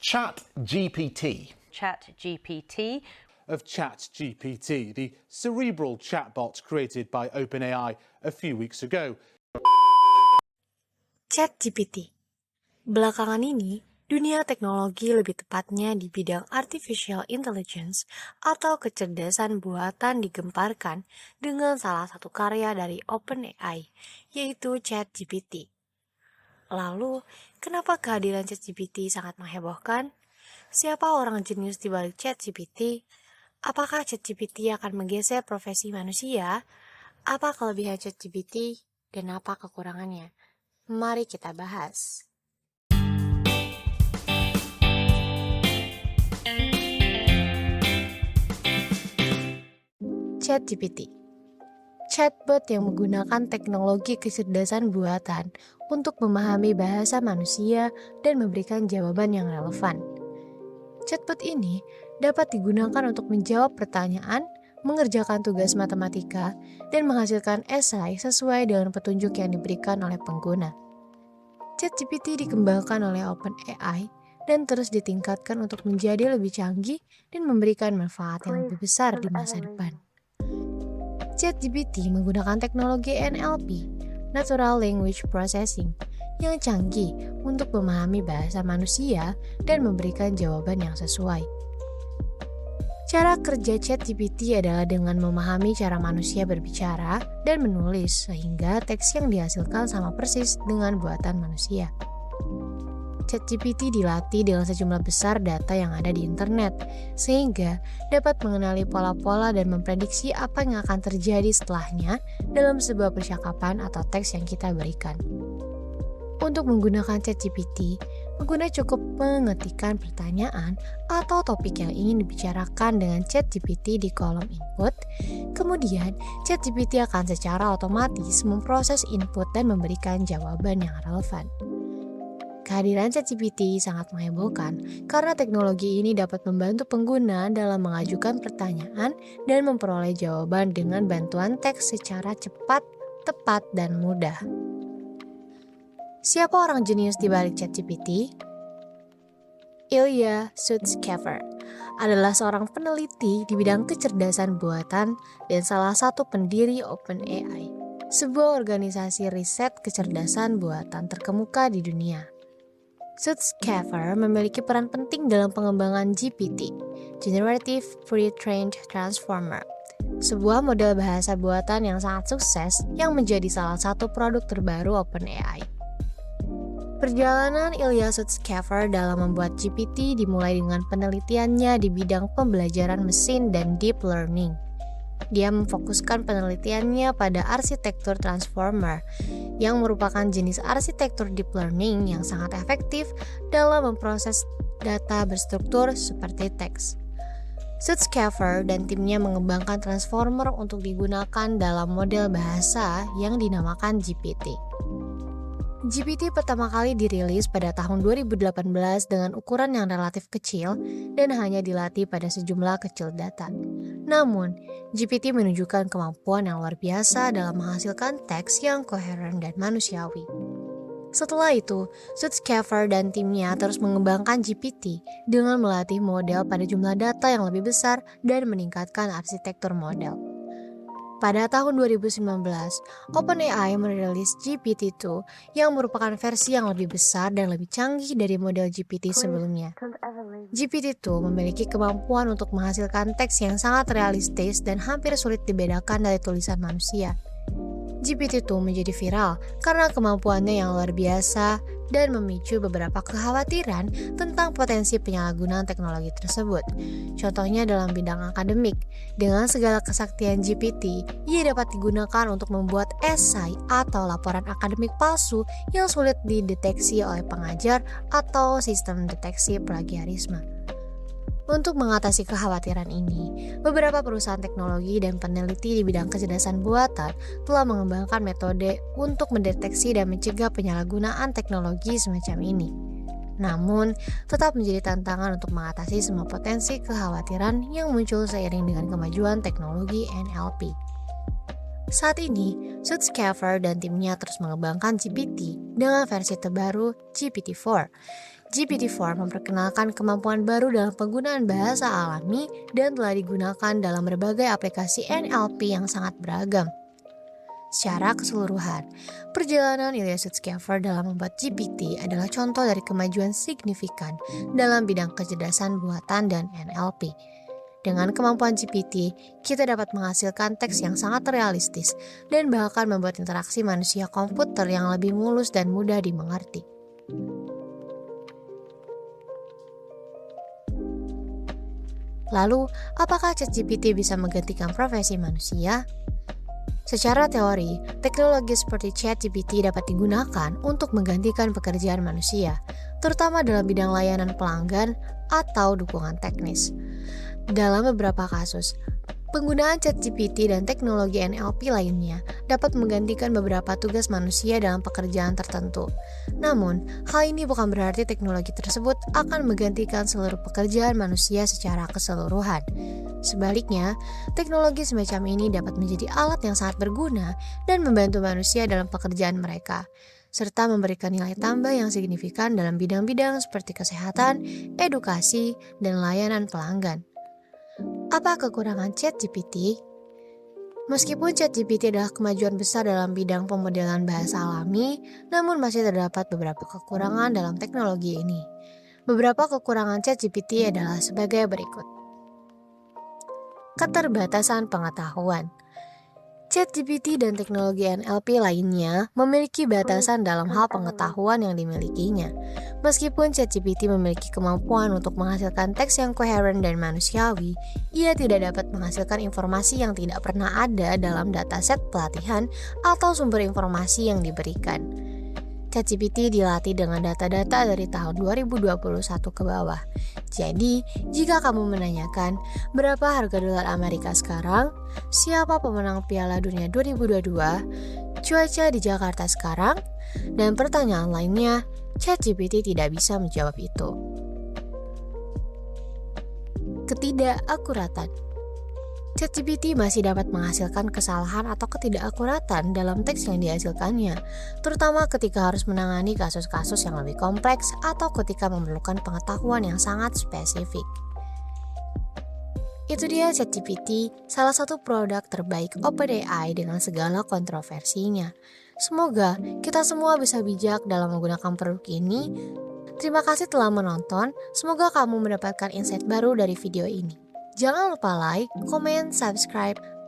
ChatGPT. ChatGPT. Of ChatGPT, the cerebral chatbot created by OpenAI a few weeks ago. ChatGPT. Belakangan ini, dunia teknologi lebih tepatnya di bidang artificial intelligence atau kecerdasan buatan digemparkan dengan salah satu karya dari OpenAI, yaitu ChatGPT. Lalu, kenapa kehadiran ChatGPT sangat menghebohkan? Siapa orang jenius di balik ChatGPT? Apakah ChatGPT akan menggeser profesi manusia? Apa kelebihan ChatGPT dan apa kekurangannya? Mari kita bahas. ChatGPT, chatbot yang menggunakan teknologi kecerdasan buatan untuk memahami bahasa manusia dan memberikan jawaban yang relevan. Chatbot ini dapat digunakan untuk menjawab pertanyaan, mengerjakan tugas matematika, dan menghasilkan esai sesuai dengan petunjuk yang diberikan oleh pengguna. ChatGPT dikembangkan oleh OpenAI dan terus ditingkatkan untuk menjadi lebih canggih dan memberikan manfaat yang lebih besar di masa depan. ChatGPT menggunakan teknologi NLP, Natural Language Processing, yang canggih untuk memahami bahasa manusia dan memberikan jawaban yang sesuai. Cara kerja ChatGPT adalah dengan memahami cara manusia berbicara dan menulis sehingga teks yang dihasilkan sama persis dengan buatan manusia. ChatGPT dilatih dengan sejumlah besar data yang ada di internet, sehingga dapat mengenali pola-pola dan memprediksi apa yang akan terjadi setelahnya dalam sebuah percakapan atau teks yang kita berikan. Untuk menggunakan ChatGPT, pengguna cukup mengetikkan pertanyaan atau topik yang ingin dibicarakan dengan ChatGPT di kolom input. Kemudian, ChatGPT akan secara otomatis memproses input dan memberikan jawaban yang relevan. Kehadiran ChatGPT sangat menghebohkan karena teknologi ini dapat membantu pengguna dalam mengajukan pertanyaan dan memperoleh jawaban dengan bantuan teks secara cepat, tepat, dan mudah. Siapa orang jenius di balik ChatGPT? Ilya Sutskever adalah seorang peneliti di bidang kecerdasan buatan dan salah satu pendiri OpenAI, sebuah organisasi riset kecerdasan buatan terkemuka di dunia. Sutskever memiliki peran penting dalam pengembangan GPT, Generative Pre-trained Transformer, sebuah model bahasa buatan yang sangat sukses yang menjadi salah satu produk terbaru OpenAI. Perjalanan Ilya Sutskever dalam membuat GPT dimulai dengan penelitiannya di bidang pembelajaran mesin dan deep learning. Dia memfokuskan penelitiannya pada arsitektur transformer, yang merupakan jenis arsitektur deep learning yang sangat efektif dalam memproses data berstruktur seperti teks. Sutskever dan timnya mengembangkan transformer untuk digunakan dalam model bahasa yang dinamakan GPT. GPT pertama kali dirilis pada tahun 2018 dengan ukuran yang relatif kecil dan hanya dilatih pada sejumlah kecil data. Namun, GPT menunjukkan kemampuan yang luar biasa dalam menghasilkan teks yang koheren dan manusiawi. Setelah itu, Sutskever dan timnya terus mengembangkan GPT dengan melatih model pada jumlah data yang lebih besar dan meningkatkan arsitektur model. Pada tahun 2019, OpenAI merilis GPT-2 yang merupakan versi yang lebih besar dan lebih canggih dari model GPT sebelumnya. GPT-2 memiliki kemampuan untuk menghasilkan teks yang sangat realistis dan hampir sulit dibedakan dari tulisan manusia. GPT-2 menjadi viral karena kemampuannya yang luar biasa dan memicu beberapa kekhawatiran tentang potensi penyalahgunaan teknologi tersebut. Contohnya dalam bidang akademik, dengan segala kesaktian GPT, ia dapat digunakan untuk membuat esai atau laporan akademik palsu yang sulit dideteksi oleh pengajar atau sistem deteksi plagiarisme. Untuk mengatasi kekhawatiran ini, beberapa perusahaan teknologi dan peneliti di bidang kecerdasan buatan telah mengembangkan metode untuk mendeteksi dan mencegah penyalahgunaan teknologi semacam ini. Namun, tetap menjadi tantangan untuk mengatasi semua potensi kekhawatiran yang muncul seiring dengan kemajuan teknologi NLP. Saat ini, Sutskever dan timnya terus mengembangkan GPT dengan versi terbaru GPT-4. GPT-4 memperkenalkan kemampuan baru dalam penggunaan bahasa alami dan telah digunakan dalam berbagai aplikasi NLP yang sangat beragam. Secara keseluruhan, perjalanan Ilya Sutskever dalam membuat GPT adalah contoh dari kemajuan signifikan dalam bidang kecerdasan buatan dan NLP. Dengan kemampuan GPT, kita dapat menghasilkan teks yang sangat realistis dan bahkan membuat interaksi manusia komputer yang lebih mulus dan mudah dimengerti. Lalu, apakah ChatGPT bisa menggantikan profesi manusia? Secara teori, teknologi seperti ChatGPT dapat digunakan untuk menggantikan pekerjaan manusia, terutama dalam bidang layanan pelanggan atau dukungan teknis. Dalam beberapa kasus, penggunaan ChatGPT dan teknologi NLP lainnya dapat menggantikan beberapa tugas manusia dalam pekerjaan tertentu. Namun, hal ini bukan berarti teknologi tersebut akan menggantikan seluruh pekerjaan manusia secara keseluruhan. Sebaliknya, teknologi semacam ini dapat menjadi alat yang sangat berguna dan membantu manusia dalam pekerjaan mereka, serta memberikan nilai tambah yang signifikan dalam bidang-bidang seperti kesehatan, edukasi, dan layanan pelanggan. Apa kekurangan ChatGPT? Meskipun ChatGPT adalah kemajuan besar dalam bidang pemodelan bahasa alami, namun masih terdapat beberapa kekurangan dalam teknologi ini. Beberapa kekurangan ChatGPT adalah sebagai berikut. Keterbatasan pengetahuan. ChatGPT dan teknologi NLP lainnya memiliki batasan dalam hal pengetahuan yang dimilikinya. Meskipun ChatGPT memiliki kemampuan untuk menghasilkan teks yang koheren dan manusiawi, ia tidak dapat menghasilkan informasi yang tidak pernah ada dalam dataset pelatihan atau sumber informasi yang diberikan. ChatGPT dilatih dengan data-data dari tahun 2021 ke bawah. Jadi, jika kamu menanyakan berapa harga dolar Amerika sekarang, siapa pemenang Piala Dunia 2022, cuaca di Jakarta sekarang, dan pertanyaan lainnya, ChatGPT tidak bisa menjawab itu. Ketidakakuratan. ChatGPT masih dapat menghasilkan kesalahan atau ketidakakuratan dalam teks yang dihasilkannya, terutama ketika harus menangani kasus-kasus yang lebih kompleks atau ketika memerlukan pengetahuan yang sangat spesifik. Itu dia ChatGPT, salah satu produk terbaik OpenAI dengan segala kontroversinya. Semoga kita semua bisa bijak dalam menggunakan produk ini. Terima kasih telah menonton, semoga kamu mendapatkan insight baru dari video ini. Jangan lupa like, komen, subscribe,